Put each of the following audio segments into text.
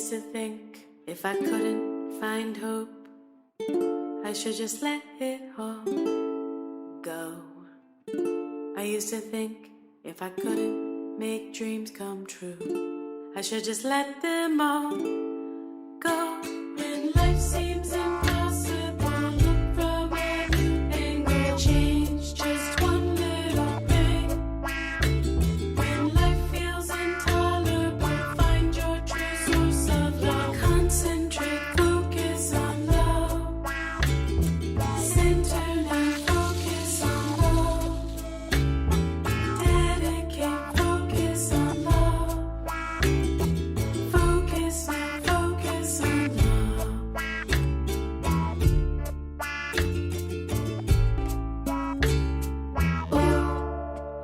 used to think if I couldn't find hope, I should just let it all go. I used to think if I couldn't make dreams come true, I should just let them all go. When life seems impossible, look from a new angle, change just one little thing. When life feels intolerable, find your true source of love. Concentrate, focus on love. Center now, focus on love. Dedicate, focus on love. Focus now, focus on love.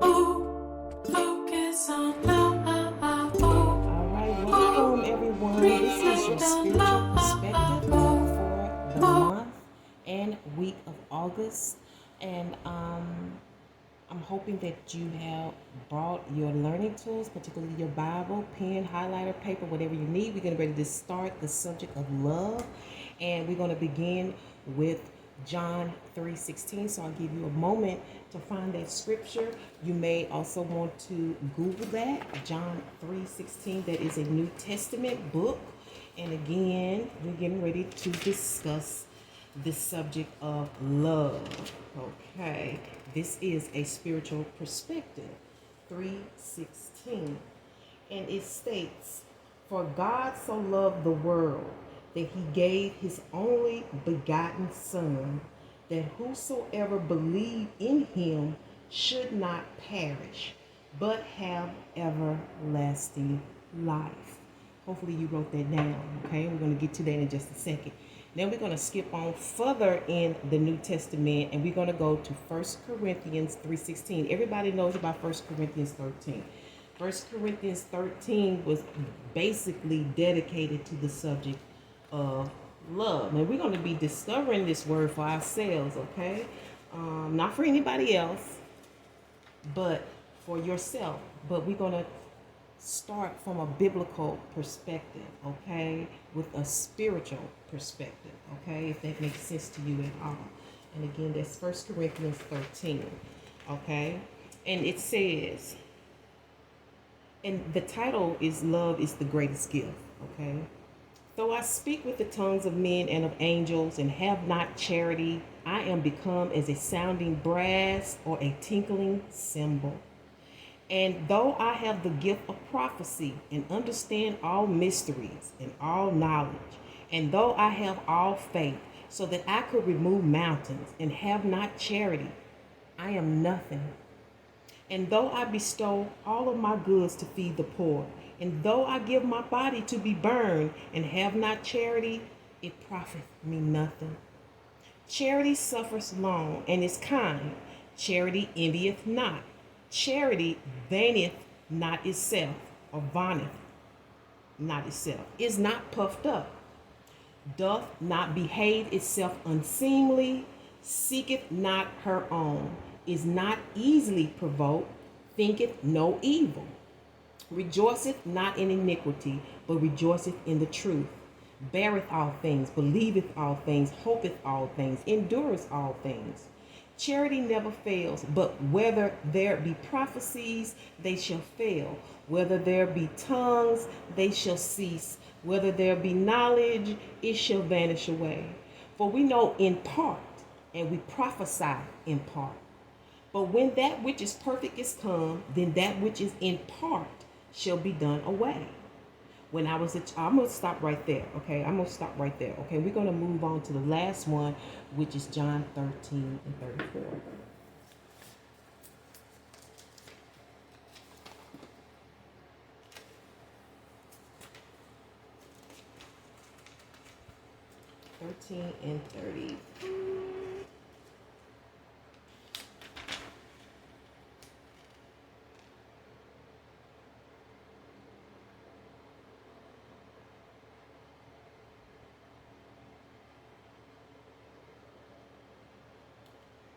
Oh, focus on love. All right, welcome everyone. This is your spiritual perspective for the month and week of August. And I'm hoping that you have brought your learning tools, particularly your Bible, pen, highlighter, paper, whatever you need. We're getting ready to start the subject of love. And we're going to begin with John 3:16. So I'll give you a moment to find that scripture. You may also want to Google that, John 3:16. That is a New Testament book. And again, we're getting ready to discuss the subject of love. Okay, this is a spiritual perspective, 3:16. And it states, "For God so loved the world that he gave his only begotten Son, that whosoever believed in him should not perish, but have everlasting life." Hopefully you wrote that down, okay? We're going to get to that in just a second. Then we're going to skip on further in the New Testament, and we're going to go to 1 Corinthians 3:16. Everybody knows about 1 Corinthians 13. 1 Corinthians 13 was basically dedicated to the subject of love. Now we're going to be discovering this word for ourselves, okay? Not for anybody else, but for yourself. But we're going to start from a biblical perspective, okay? With a spiritual perspective, okay? If that makes sense to you at all. And again, that's 1 Corinthians 13, okay? And it says, and the title is "Love is the Greatest Gift," okay? "Though I speak with the tongues of men and of angels and have not charity, I am become as a sounding brass or a tinkling cymbal. And though I have the gift of prophecy and understand all mysteries and all knowledge, and though I have all faith so that I could remove mountains and have not charity, I am nothing. And though I bestow all of my goods to feed the poor, and though I give my body to be burned and have not charity, it profiteth me nothing. Charity suffers long and is kind. Charity envieth not. Charity vaineth not itself, or vaunteth not itself, is not puffed up, doth not behave itself unseemly, seeketh not her own, is not easily provoked, thinketh no evil, rejoiceth not in iniquity, but rejoiceth in the truth, beareth all things, believeth all things, hopeth all things, endureth all things. Charity never fails, but whether there be prophecies, they shall fail. Whether there be tongues, they shall cease. Whether there be knowledge, it shall vanish away. For we know in part, and we prophesy in part. But when that which is perfect is come, then that which is in part shall be done away." When I was I'm going to stop right there, okay? I'm going to stop right there, okay? We're going to move on to the last one, which is John 13 and 34. And 30.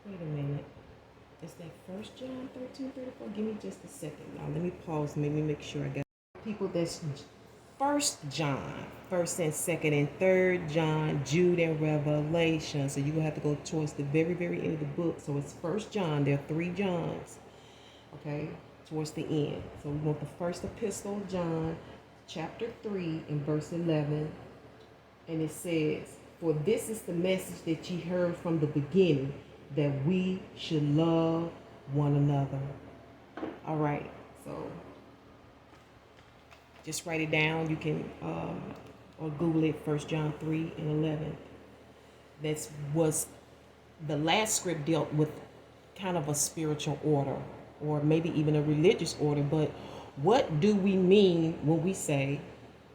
Wait a minute. Is that 1 John 13:34? Give me just a second, y'all. Let me pause. Let me make sure I got people that's First John, first and second and third John, Jude and Revelation. So you're gonna have to go towards the very, very end of the book. So it's First John. There are 3 Johns. Okay, towards the end. So we want the first epistle of John, chapter 3 and verse 11. And it says, "For this is the message that ye heard from the beginning, that we should love one another." All right, so just write it down. You can or Google it. 1 John 3 and 11. That was the last script dealt with kind of a spiritual order, or maybe even a religious order. But what do we mean when we say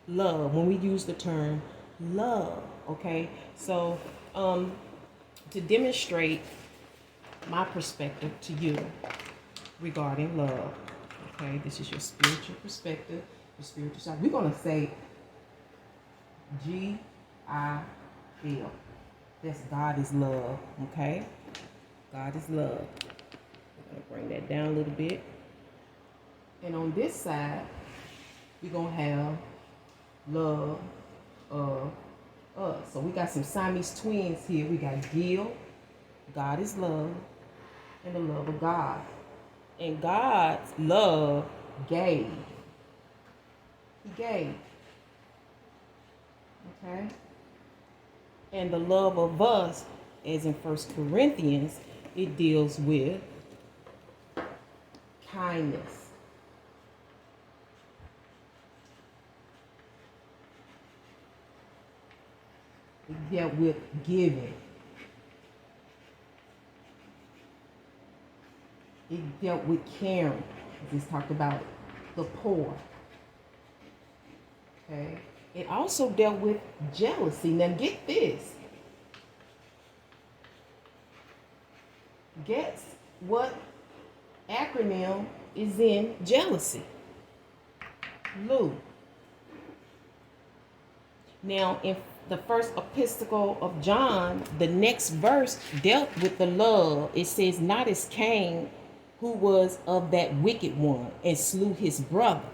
love? When we use the term love, okay? So to demonstrate my perspective to you regarding love, okay, this is your spiritual perspective, your spiritual side. We're gonna say G-I-L. That's God is love, okay? God is love. I'm gonna bring that down a little bit. And on this side, we're gonna have love of us. So we got some Siamese twins here. We got Gil, God is love, and the love of God. And God's love gave. He gave. Okay? And the love of us, as in 1 Corinthians, it deals with kindness. It dealt with giving. It dealt with caring. Just talked about the poor. Okay. It also dealt with jealousy. Now get this. Guess what acronym is in jealousy? Lou. Now, in the first epistle of John, the next verse dealt with the love. It says, "Not as Cain, who was of that wicked one and slew his brother."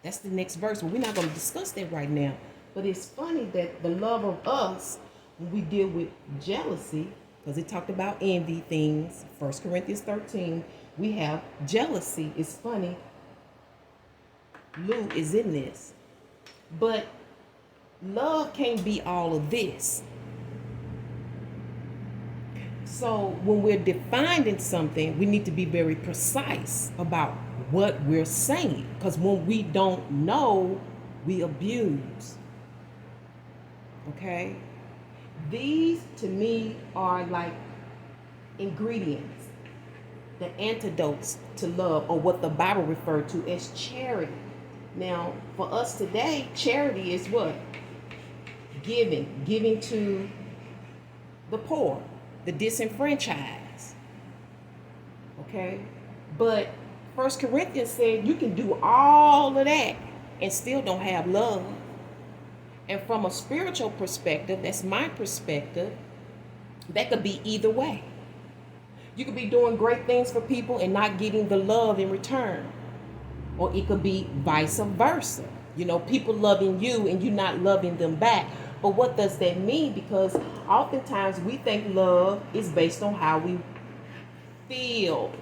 That's the next verse. Well, we're not going to discuss that right now. But it's funny that the love of us, when we deal with jealousy, because it talked about envy things, 1 Corinthians 13, we have jealousy. It's funny. Lou is in this. But love can't be all of this. So when we're defining something, we need to be very precise about what we're saying. Because when we don't know, we abuse. Okay? These, to me, are like ingredients, the antidotes to love, or what the Bible referred to as charity. Now, for us today, charity is what? Giving to the poor, the disenfranchised. Okay? But 1 Corinthians said you can do all of that and still don't have love. And from a spiritual perspective, that's my perspective, that could be either way. You could be doing great things for people and not getting the love in return. Or it could be vice versa. You know, people loving you and you not loving them back. But what does that mean? Because oftentimes we think love is based on how we feel.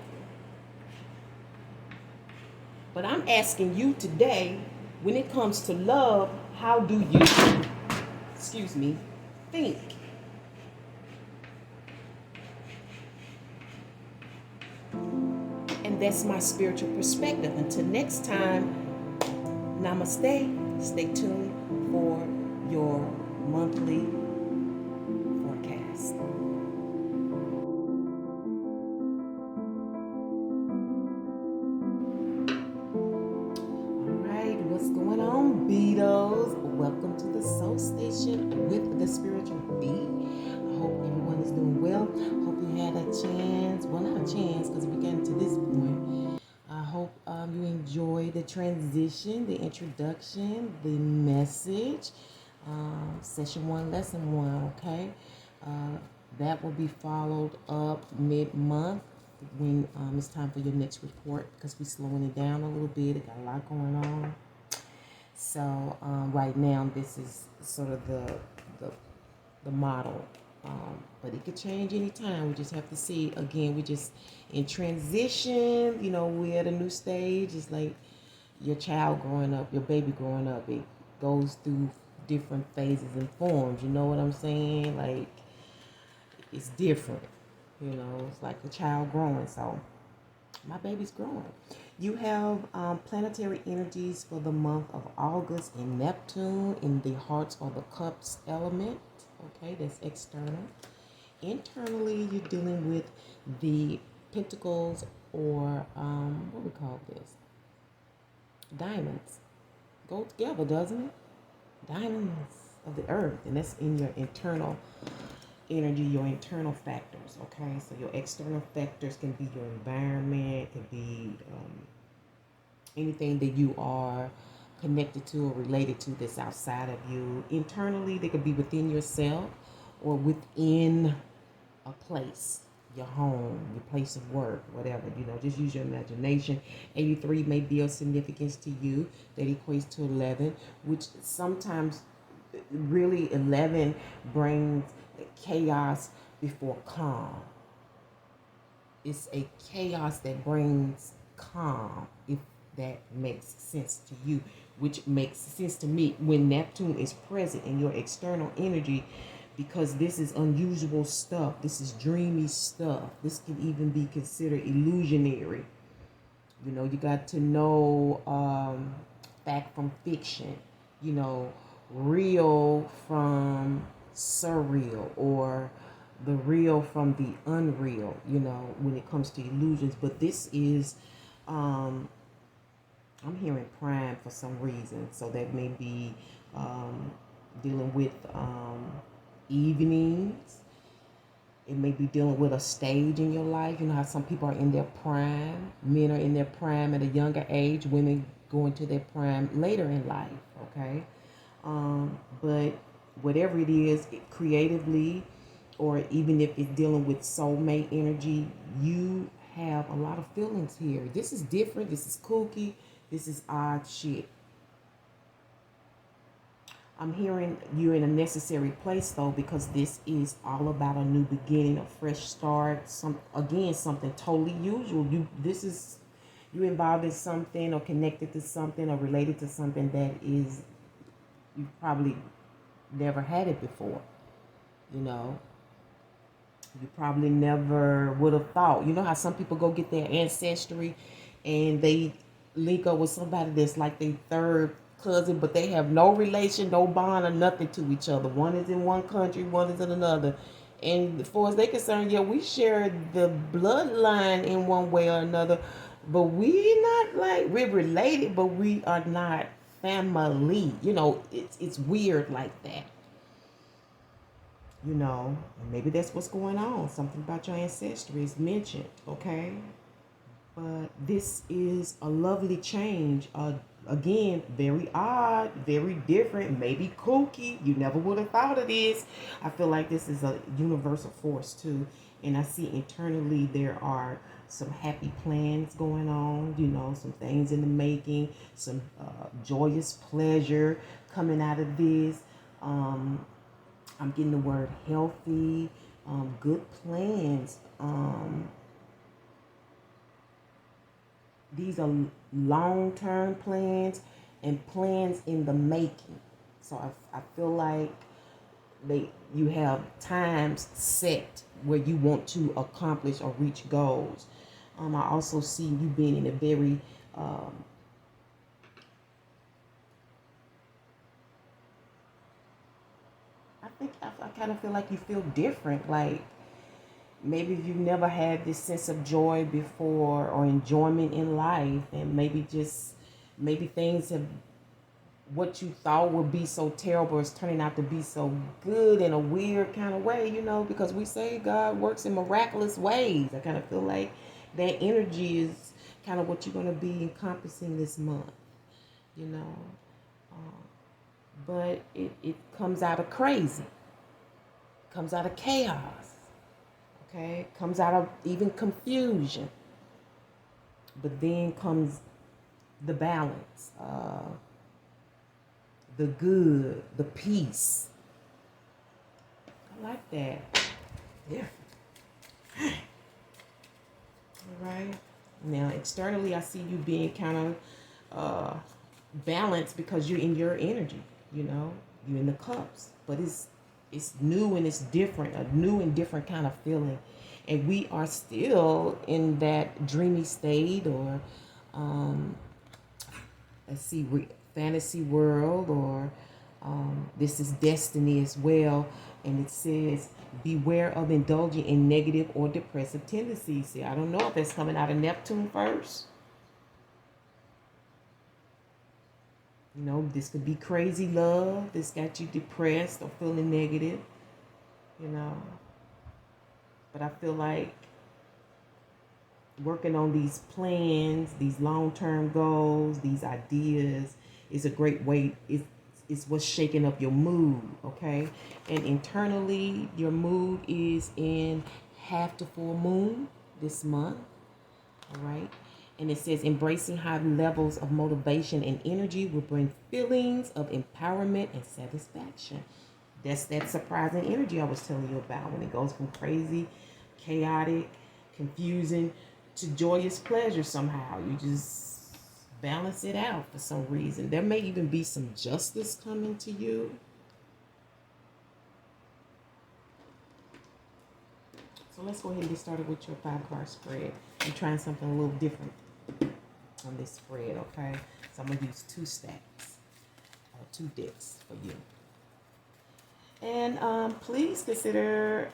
But I'm asking you today, when it comes to love, how do you, think? And that's my spiritual perspective. Until next time, namaste. Stay tuned for your monthly forecast. All right, what's going on, Beatles? Welcome to the Soul Station with the Spiritual B. I hope everyone is doing well. Hope you had a chance. Well, not a chance, because we're getting to this point. I hope you enjoy the transition, the introduction, the message. Session 1, lesson 1, okay? That will be followed up mid-month when it's time for your next report, because we're slowing it down a little bit. It got a lot going on. So right now, this is sort of the model, but it could change anytime. We just have to see. Again, we just in transition. We're at a new stage. It's like your child growing up, your baby growing up. It goes through different phases and forms. You know what I'm saying? Like, it's different. It's like a child growing. So my baby's growing. You have planetary energies for the month of August in Neptune in the hearts or the cups element. Okay, that's external. Internally, you're dealing with the pentacles, or what we call this? Diamonds. Go together, doesn't it? Diamonds of the earth. And that's in your internal energy, your internal factors. Okay, so your external factors can be your environment, can be anything that you are connected to or related to that's outside of you. Internally, they could be within yourself or within a place, your home, your place of work, whatever. Just use your imagination. 83 may be of significance to you. That equates to 11, which sometimes really 11 brings chaos before calm. It's a chaos that brings calm, if that makes sense to you, which makes sense to me when Neptune is present in your external energy, because this is unusual stuff. This is dreamy stuff. This can even be considered illusionary. You got to know fact from fiction, real from surreal, or the real from the unreal, when it comes to illusions. But this is, I'm hearing prime for some reason. So that may be dealing with evenings. It may be dealing with a stage in your life. You know how some people are in their prime. Men are in their prime at a younger age. Women go into their prime later in life, okay? But whatever it is, creatively, or even if it's dealing with soulmate energy, you have a lot of feelings here. This is different. This is kooky. This is odd shit. I'm hearing you're in a necessary place, though, because this is all about a new beginning, a fresh start. Something totally usual. You involved in something, or connected to something, or related to something that is, you've probably never had it before. You probably never would have thought. You know how some people go get their ancestry and they link up with somebody that's like their third cousin, but they have no relation, no bond, or nothing to each other. One is in one country, one is in another. And as far as they're concerned, yeah, we share the bloodline in one way or another, but we're related, but we are not family. It's weird like that. And maybe that's what's going on. Something about your ancestry is mentioned, okay? But this is a lovely change. Again, very odd, very different, maybe kooky. You never would have thought of this. I feel like this is a universal force too. And I see internally there are some happy plans going on, some things in the making, some joyous pleasure coming out of this. I'm getting the word healthy, good plans. These are long-term plans and plans in the making. So I feel like you have times set where you want to accomplish or reach goals. I also see you being in a very I kind of feel like you feel different. Like maybe you've never had this sense of joy before, or enjoyment in life, and maybe things have, what you thought would be so terrible is turning out to be so good in a weird kind of way, because we say God works in miraculous ways. I kind of feel like that energy is kind of what you're going to be encompassing this month, but it comes out of crazy, comes out of chaos, okay, comes out of even confusion, but then comes the balance. the good, the peace. I like that. Yeah. All right. Now, externally, I see you being kind of balanced because you're in your energy. You know, you're in the cups, but it's new and it's different, a new and different kind of feeling. And we are still in that dreamy state, or let's see, fantasy world, or this is destiny as well. And it says, beware of indulging in negative or depressive tendencies. See, I don't know if that's coming out of Neptune first. You know, this could be crazy love. This got you depressed or feeling negative, you know. But I feel like working on these plans, these long-term goals, these ideas is a great way. It's what's shaking up your mood, okay? And internally, your mood is in half to full moon this month, all right? And it says, embracing high levels of motivation and energy will bring feelings of empowerment and satisfaction. That's that surprising energy I was telling you about, when it goes from crazy, chaotic, confusing to joyous pleasure somehow. You just balance it out for some reason. There may even be some justice coming to you. So let's go ahead and get started with your 5-card spread. I'm trying something a little different on this spread, okay? So I'm going to use 2 stacks, or 2 decks for you. And please consider,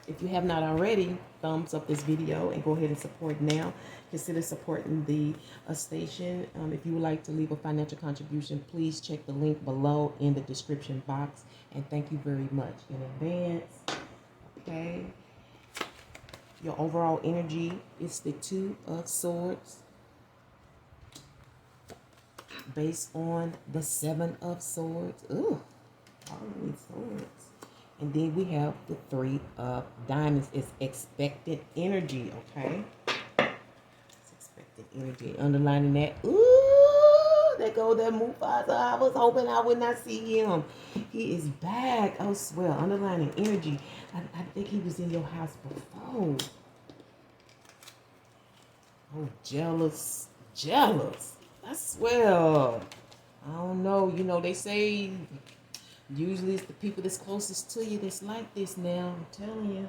if you have not already, thumbs up this video and go ahead and support now. Consider supporting the station. If you would like to leave a financial contribution, please check the link below in the description box. And thank you very much in advance. Okay. Your overall energy is the 2 of Swords, based on the 7 of Swords. Ooh, all these swords. And then we have the 3 of Diamonds. It's expected energy, okay? It's expected energy. Underlining that. Ooh, there go that Mufasa. I was hoping I would not see him. He is back. I swear. Underlining energy. I think he was in your house before. Oh, jealous. Jealous. I swear. I don't know. You know, they say usually it's the people that's closest to you that's like this now. I'm telling you.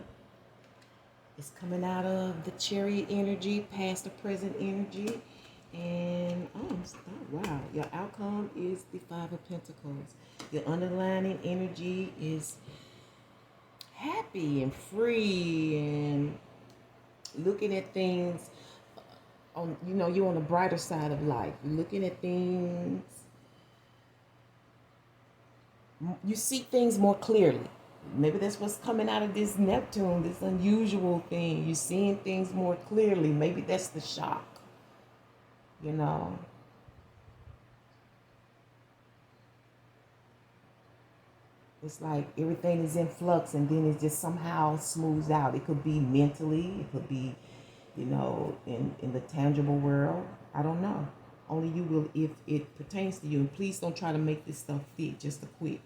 It's coming out of the Chariot energy, past the present energy. And, oh, wow. Your outcome is the 5 of Pentacles. Your underlining energy is happy and free and looking at things on, you know, you're on the brighter side of life. You're looking at things, you see things more clearly. Maybe that's what's coming out of this Neptune, this unusual thing. You're seeing things more clearly. Maybe that's the shock, you know. It's like everything is in flux and then it just somehow smooths out. It could be mentally, it could be, you know, in the tangible world. I don't know. Only you will if it pertains to you. And please don't try to make this stuff fit just to quit,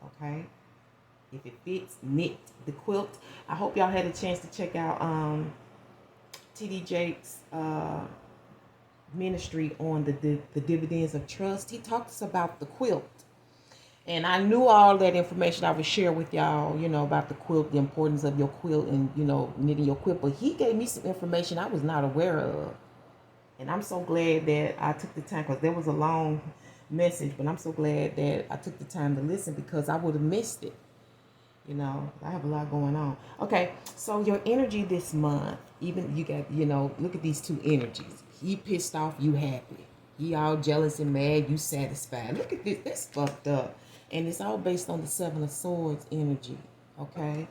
okay? If it fits, knit the quilt. I hope y'all had a chance to check out T.D. Jakes' ministry on the dividends of trust. He talks about the quilt. And I knew all that information I would share with y'all, you know, about the quilt, the importance of your quilt and, you know, knitting your quilt. But he gave me some information I was not aware of. And I'm so glad that I took the time, because there was a long message, but I'm so glad that I took the time to listen, because I would have missed it. You know, I have a lot going on. Okay, so your energy this month, even you got, you know, look at these 2 energies. He pissed off, you happy. He all jealous and mad, you satisfied. Look at this, that's fucked up. And it's all based on the 7 of Swords energy, okay?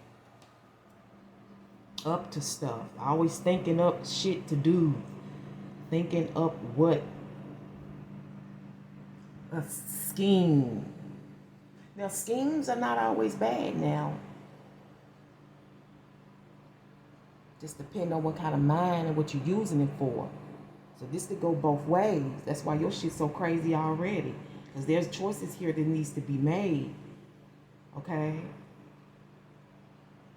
Up to stuff. Always thinking up shit to do. Thinking up what? A scheme. Now, schemes are not always bad now. Just depend on what kind of mind and what you're using it for. So this could go both ways. That's why your shit's so crazy already. Because there's choices here that needs to be made. Okay?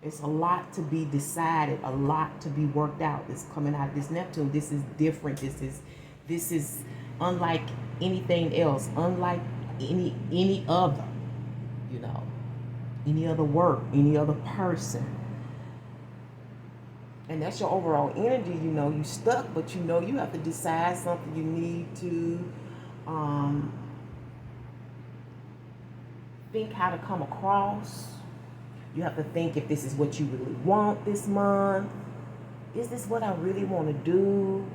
It's a lot to be decided, a lot to be worked out. That's coming out of this Neptune. This is different. This is unlike anything else, unlike any other, you know, any other work, any other person. And that's your overall energy. You know, you stuck, but you know you have to decide something. You need to think how to come across. You have to think if this is what you really want this month. Is this what I really want to do?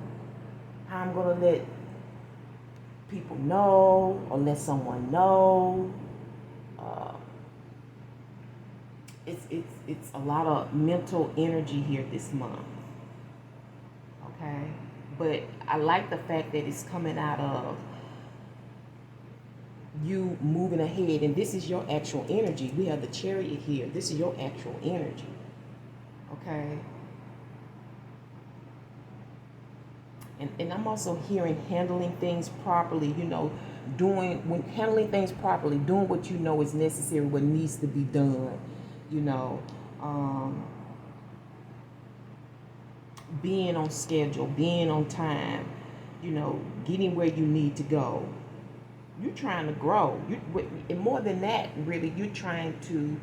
How I'm going to let people know or let someone know. It's a lot of mental energy here this month. Okay? But I like the fact that it's coming out of you moving ahead, and this is your actual energy. We have the Chariot here. This is your actual energy. Okay? And I'm also hearing handling things properly, you know, handling things properly, doing what you know is necessary, what needs to be done, you know, being on schedule, being on time, you know, getting where you need to go. You're trying to grow. And more than that, really, you're trying to,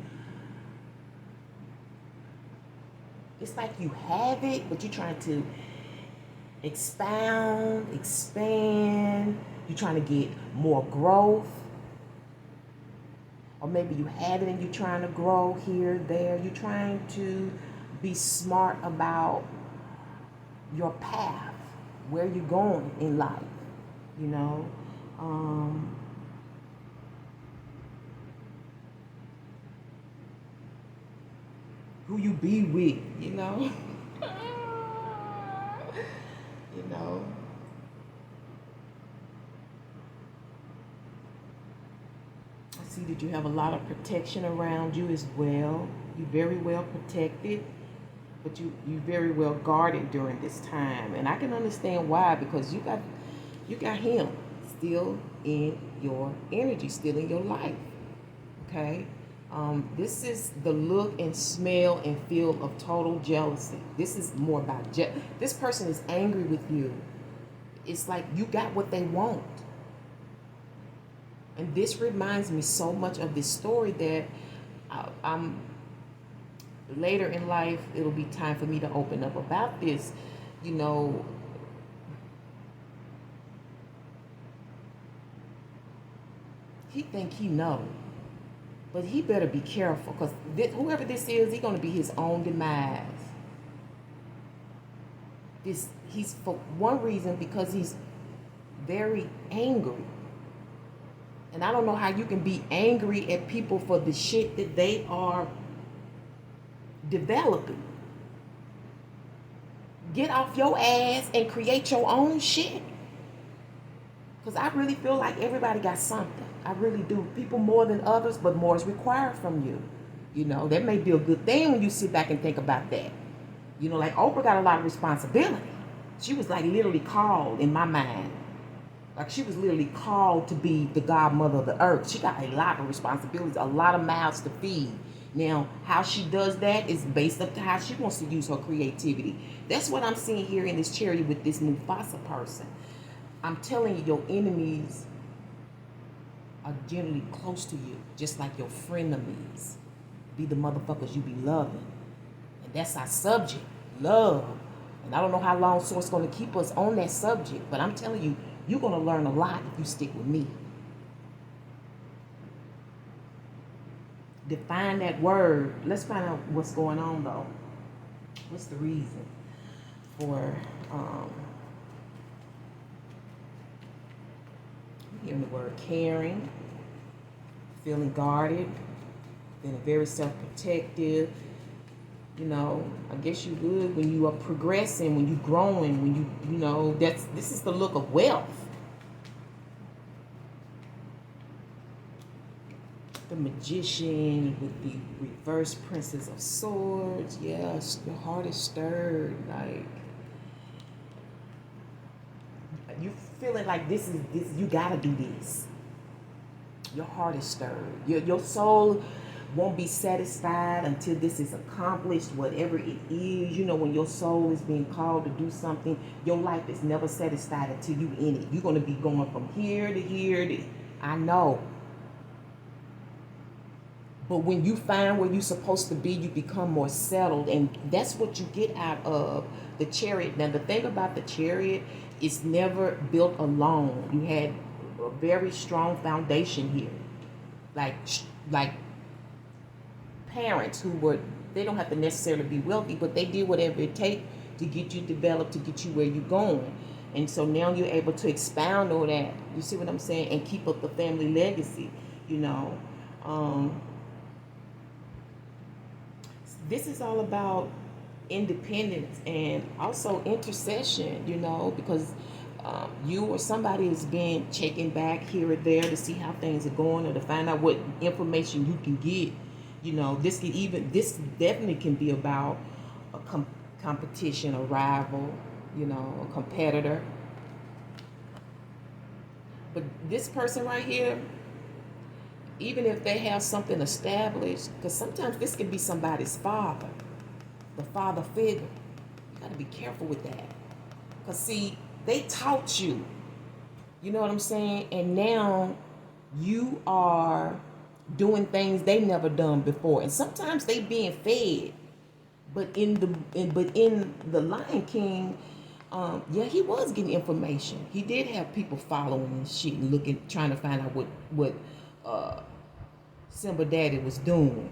it's like you have it, but you're trying to expand. You're trying to get more growth. Or maybe you have it and you're trying to grow here, there. You're trying to be smart about your path, where you're going in life, you know. Who you be with, you know. You know. I see that you have a lot of protection around you as well. You're very well protected, but you're very well guarded during this time. And I can understand why, because you got him still in your energy, still in your life. Okay? This is the look and smell and feel of total jealousy. This is more about this person is angry with you. It's like you got what they want. And this reminds me so much of this story that I'm later in life, it'll be time for me to open up about this. You know, he think he know. But he better be careful, because whoever this is, he's going to be his own demise. He's for one reason, because he's very angry. And I don't know how you can be angry at people for the shit that they are developing. Get off your ass and create your own shit. Because I really feel like everybody got something. I really do. People more than others, but more is required from you. You know, that may be a good thing when you sit back and think about that. You know, like Oprah got a lot of responsibility. She was like literally called, in my mind. Like she was literally called to be the godmother of the earth. She got a lot of responsibilities, a lot of mouths to feed. Now, how she does that is based up to how she wants to use her creativity. That's what I'm seeing here in this Chariot with this Mufasa person. I'm telling you, your enemies are generally close to you, just like your frenemies. Be the motherfuckers you be loving. And that's our subject, love. And I don't know how long Source is going to keep us on that subject, but I'm telling you, you're going to learn a lot if you stick with me. Define that word. Let's find out what's going on, though. What's the reason for hearing the word caring, feeling guarded, feeling very self-protective. You know, I guess you would when you are progressing, when you're growing, when you know, this is the look of wealth. The Magician with the reverse Princess of Swords. Yes, your heart is stirred. Like, you feeling like this, you gotta do this. Your heart is stirred. Your soul won't be satisfied until this is accomplished, whatever it is. You know, when your soul is being called to do something, your life is never satisfied until you in it. You're going to be going from here to here to, I know. But when you find where you're supposed to be, you become more settled. And that's what you get out of the chariot. Now, the thing about the chariot, it's never built alone. You had a very strong foundation here. Like parents who were, they don't have to necessarily be wealthy, but they did whatever it takes to get you developed, to get you where you're going. And so now you're able to expound on that. You see what I'm saying? And keep up the family legacy, you know. This is all about independence and also intercession, you know, because you or somebody is being checking back here or there to see how things are going or to find out what information you can get. You know, this definitely can be about a competition, a rival, you know, a competitor. But this person right here, even if they have something established, because sometimes this can be somebody's father, the father figure. You got to be careful with that. Because, see, they taught you. You know what I'm saying? And now you are doing things they never done before. And sometimes they being fed. But in the Lion King, yeah, he was getting information. He did have people following and shit and looking, trying to find out what Simba Daddy was doing.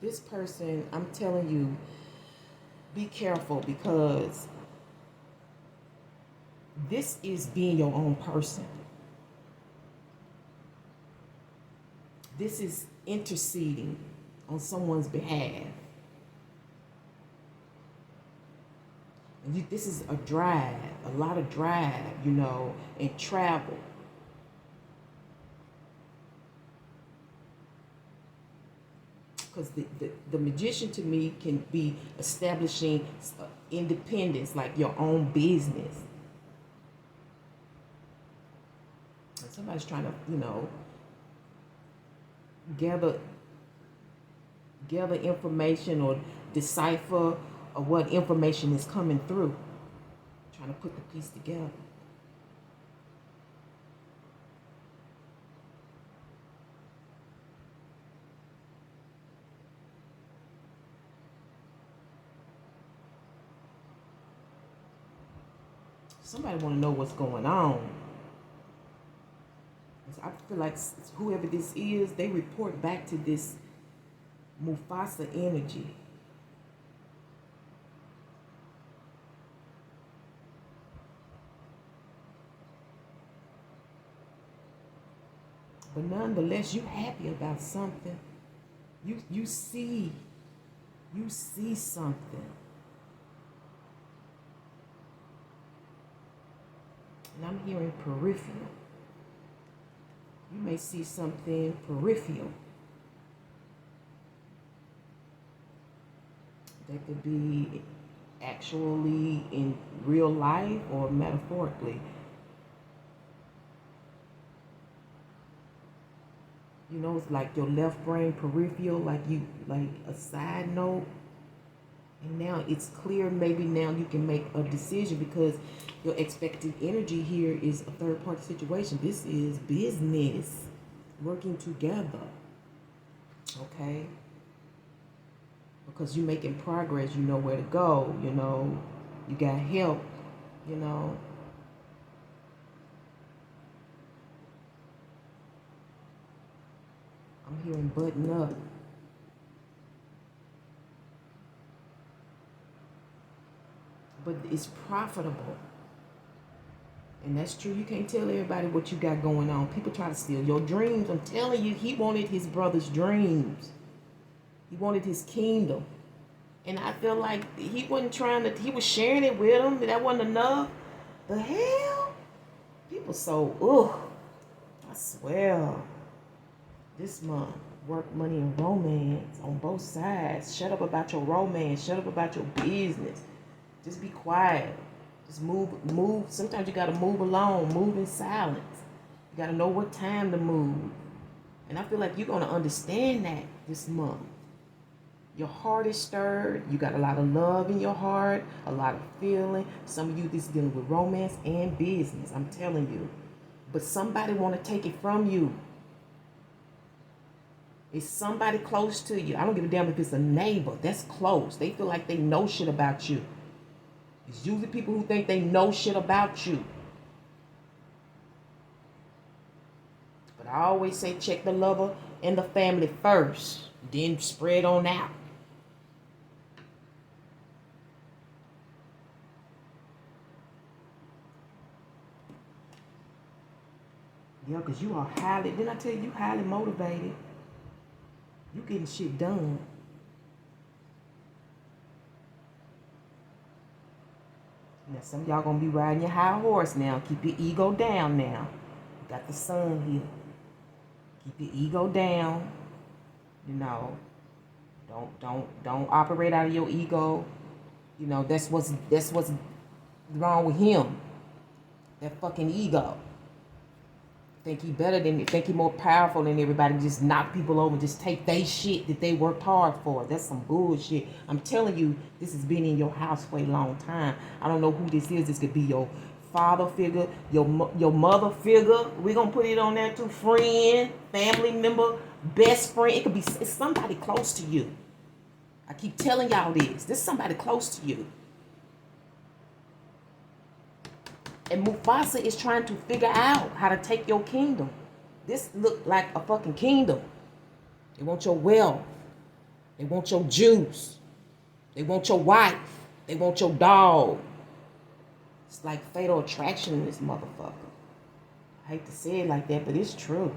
This person, I'm telling you, be careful, because this is being your own person. This is interceding on someone's behalf. And this is a drive, a lot of drive, you know, and travel. Because the magician to me can be establishing independence, like your own business. And somebody's trying to, you know, gather information or decipher what information is coming through. Trying to put the piece together. Somebody want to know what's going on. I feel like whoever this is, they report back to this Mufasa energy. But nonetheless, you happy about something. You see something. And I'm hearing peripheral. You may see something peripheral. That could be actually in real life or metaphorically. You know, it's like your left brain peripheral, like a side note. And now it's clear, maybe now you can make a decision, because your expected energy here is a third party situation. This is business, working together, okay? Because you're making progress, you know where to go, you know, you got help, you know. I'm hearing button up. But it's profitable. And that's true. You can't tell everybody what you got going on. People try to steal your dreams. I'm telling you, he wanted his brother's dreams. He wanted his kingdom. And I feel like he wasn't he was sharing it with him, but that wasn't enough. The hell? People so, I swear. This month, work, money, and romance on both sides. Shut up about your romance. Shut up about your business. Just be quiet. Just move. Sometimes you got to move alone, move in silence. You got to know what time to move. And I feel like you're going to understand that this month. Your heart is stirred. You got a lot of love in your heart, a lot of feeling. Some of you, this is dealing with romance and business. I'm telling you. But somebody want to take it from you. It's somebody close to you. I don't give a damn if it's a neighbor. That's close. They feel like they know shit about you. It's usually people who think they know shit about you. But I always say check the lover and the family first. Then spread on out. Yeah, because you are highly, didn't I tell you highly motivated? You getting shit done. Now, some of y'all going to be riding your high horse now. Keep your ego down now. You got the sun here. Keep your ego down. You know, don't operate out of your ego. You know, that's what's wrong with him. That fucking ego. Think he more powerful than everybody. Just knock people over, just take they shit that they worked hard for. That's some bullshit. I'm telling you, this has been in your house for a long time. I don't know who this is. This could be your father figure, your mother figure. We're gonna put it on there too. Friend, family member, best friend. It could be it's somebody close to you. I keep telling y'all this. This is somebody close to you. And Mufasa is trying to figure out how to take your kingdom. This look like a fucking kingdom. They want your wealth. They want your juice. They want your wife. They want your dog. It's like fatal attraction in this motherfucker. I hate to say it like that, but it's true.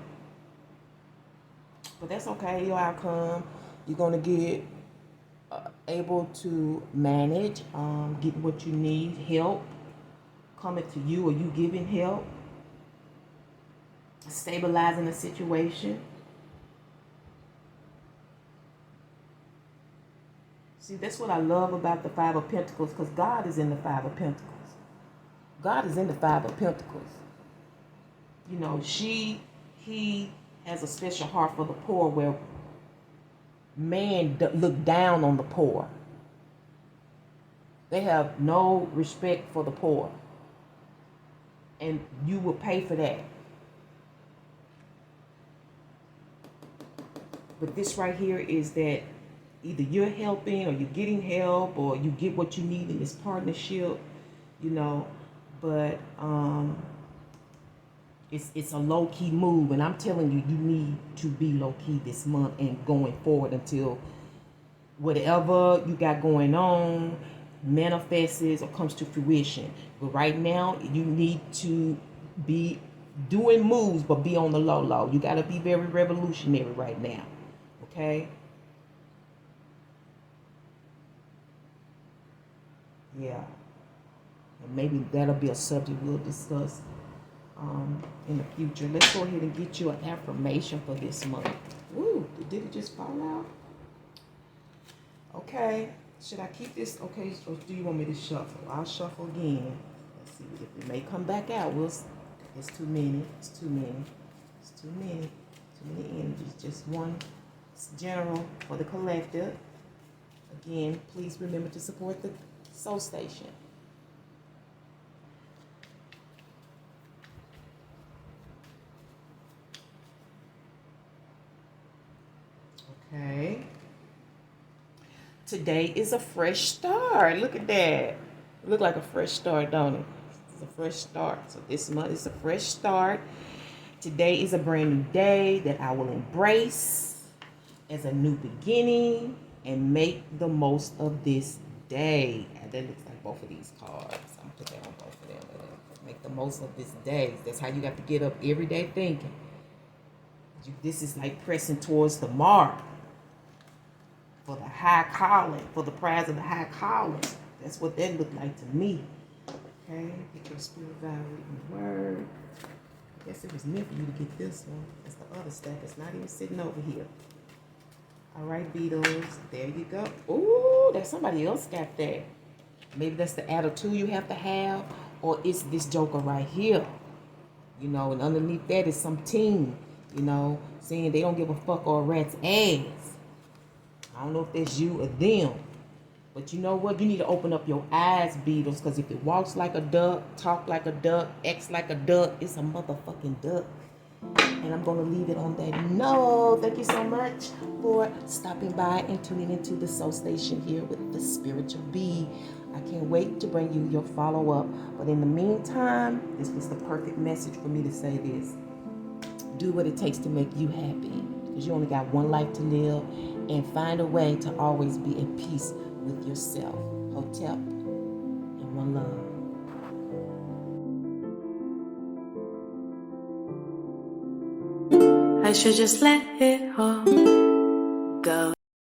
But that's okay. Your outcome. You're going to get able to manage, get what you need, help. Coming to you or you giving help, stabilizing the situation. See, that's what I love about the Five of Pentacles, because God is in the Five of Pentacles. God is in the Five of Pentacles. You know, he has a special heart for the poor, where man look down on the poor. They have no respect for the poor. And you will pay for that. But this right here is that either you're helping or you're getting help or you get what you need in this partnership, you know. But it's a low-key move. And I'm telling you, you need to be low-key this month and going forward until whatever you got going on manifests or comes to fruition. But right now, you need to be doing moves, but be on the low. You got to be very revolutionary right now. Okay? Yeah. And maybe that'll be a subject we'll discuss in the future. Let's go ahead and get you an affirmation for this month. Woo, did it just fall out? Okay. Should I keep this? Okay, or do you want me to shuffle? I'll shuffle again. Let's see if it may come back out. It's too many. It's too many. It's too many. Too many energies. Just one. It's general for the collective. Again, please remember to support the Soul Station. Okay. Today is a fresh start. Look at that. Look like a fresh start, don't it? It's a fresh start. So this month is a fresh start. Today is a brand new day that I will embrace as a new beginning and make the most of this day. And that looks like both of these cards. I'm going to put that on both of them. Make the most of this day. That's how you got to get up every day thinking. This is like pressing towards the mark. For the high calling, for the prize of the high calling. That's what that looked like to me. Okay, get your spirit guide written word. I guess it was meant for you to get this one. That's the other stack. It's not even sitting over here. All right, Beatles. There you go. Ooh, that somebody else got that. Maybe that's the attitude you have to have, or it's this joker right here. You know, and underneath that is some team, you know, saying they don't give a fuck or a rat's ass. I don't know if that's you or them. But you know what? You need to open up your eyes, Beatles, because if it walks like a duck, talk like a duck, acts like a duck, it's a motherfucking duck. And I'm going to leave it on that. No, thank you so much for stopping by and tuning into the Soul Station here with the Spiritual Bee. I can't wait to bring you your follow-up. But in the meantime, this was the perfect message for me to say this. Do what it takes to make you happy, because you only got one life to live, and find a way to always be at peace with yourself. Hotep, and one love. I should just let it all go.